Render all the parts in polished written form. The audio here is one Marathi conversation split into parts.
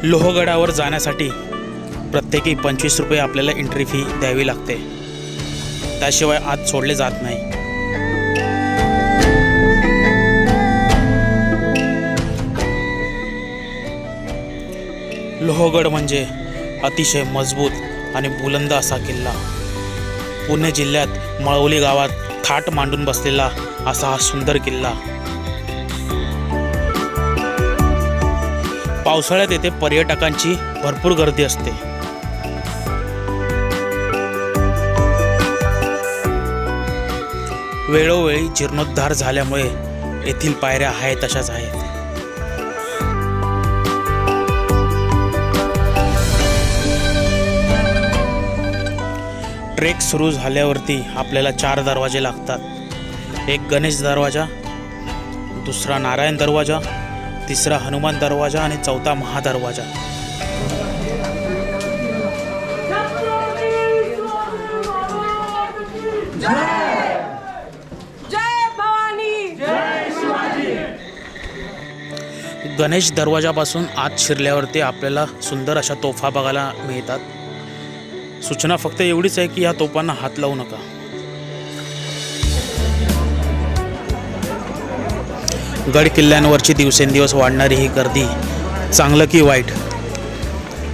लोहगडावर जाण्यासाठी प्रत्येकी 25 रुपये आपल्याला एंट्री फी द्यावी लागते, त्याशिवाय आत सोडले जात नाही। लोहगड म्हणजे अतिशय मजबूत आणि बुलंद असा किल्ला। पुणे जिल्ह्यात मळवली गावात थाट मांडून बसलेला असा हा सुंदर किल्ला। पावसाळ्यात येथे पर्यटकांची भरपूर गर्दी असते। वेळोवेळी जीर्णोद्धार झाल्यामुळे येथील पायऱ्या आहेत तशाच आहेत। ट्रेक सुरू झाल्यावरती आपल्याला 4 दरवाजे लागतात। एक गणेश दरवाजा, दुसरा नारायण दरवाजा, तिसरा हनुमान दरवाजा आणि चौथा महादरवाजा। गणेश दरवाजापासून आत शिरल्यावरती आपल्याला सुंदर अशा तोफा बघायला मिळतात। सूचना फक्त एवढीच आहे की या तोफांना हात लावू नका। गड किल्ल्यांवरची दिवसेंदिवस वाढणारी ही गर्दी चांगलं की वाईट,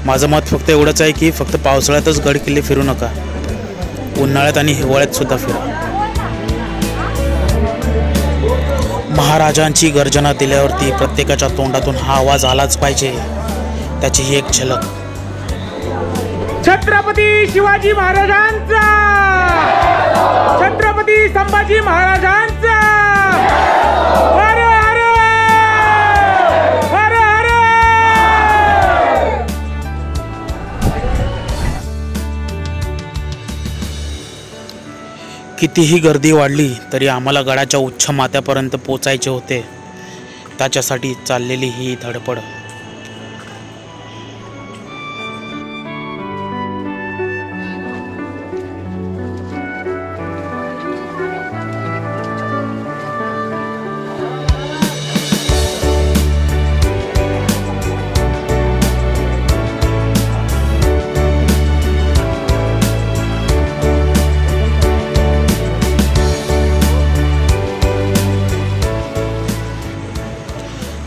माझं मत फक्त एवढंच आहे की फक्त पावसाळ्यातच गड किल्ले फिरू नका, उन्हाळ्यात आणि हिवाळ्यात सुद्धा फिरा। महाराजांची गर्जना दिल्यावरती प्रत्येकाच्या तोंडातून हा आवाज आलाच पाहिजे, त्याची ही एक झलक। छत्रपती शिवाजी महाराजांचा, छत्रपती संभाजी महाराजांचा। हर हर हर हर। कितीही गर्दी वाढली तरी आम्हाला गडाच्या उच्च माथ्यापर्यंत पोचायचे होते, त्याच्यासाठी चाललेली ही धडपड।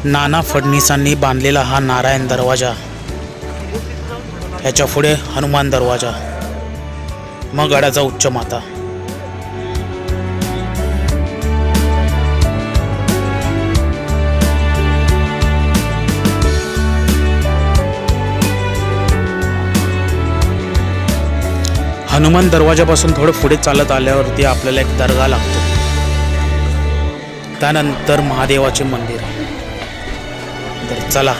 नाना फडणवीसांनी बांधलेला हा नारायण दरवाजा, ह्याच्या पुढे हनुमान दरवाजा, मग गडाचा उच्च माथा। हनुमान दरवाजापासून थोडं पुढे चालत आल्यावरती आपल्याला एक दर्गा लागतो, त्यानंतर महादेवाचे मंदिर। तर चला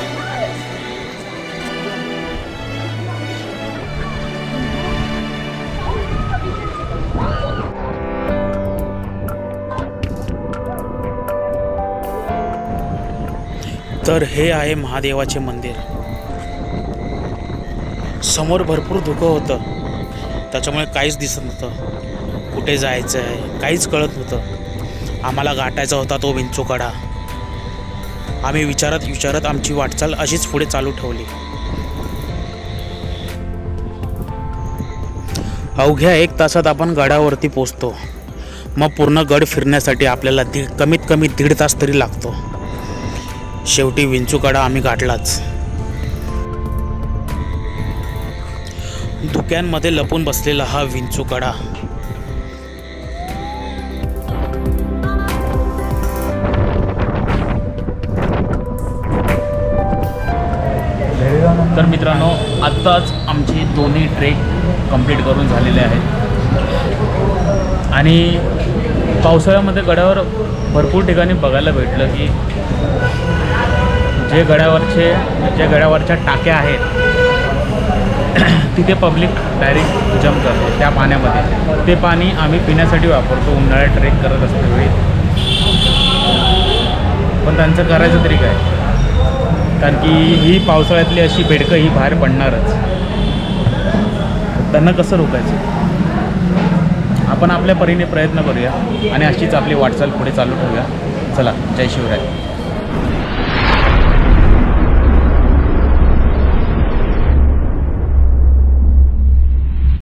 तर हे आहे महादेवाचे मंदिर। समोर भरपूर धुकं होतं, त्याच्यामुळे काहीच दिसत नव्हतं, कुठे जायचं आहे काहीच कळत नव्हतं। आम्हाला गाठायचा होता तो विंचूकडा। आम्ही विचारत आमची वाटचाल अशीच पुढे चालू ठेवली। अवघ्या 1 तासात आपण गडावरती पोचतो। मग पूर्ण गड फिरण्यासाठी आपल्याला कमीत कमी 1.5 तास तरी लागतो। शेवटी विंचूकडा आम्ही गाठलाच। धुक्यांमध्ये लपून बसलेला हा विंचूकडा तर मित्रांनो, आत्ताच आमचे दोन्ही ट्रेक कंप्लीट करून झालेले आहेत आणि पावसाळ्यामध्ये गडावर भरपूर ठिकाणी बघायला भेटलं की जे गडावरच्या टाक्या आहेत तिथे पब्लिक डायरेक्ट जंप करते त्या पाण्यामध्ये। ते पाणी आम्ही पिण्यासाठी वापरतो उन्हाळ्यात ट्रेक करत असतो वेळी, पण त्यांचं करायचं तरी काय, कारण की ही पावसाळ्यातली अशी बेडकं ही बाहेर पडणारच, त्यांना कसं रोखायचं। आपण आपल्या परीने प्रयत्न करूया आणि अशीच आपली वाटचाल पुढे चालू ठेवूया। चला, जय शिवराय।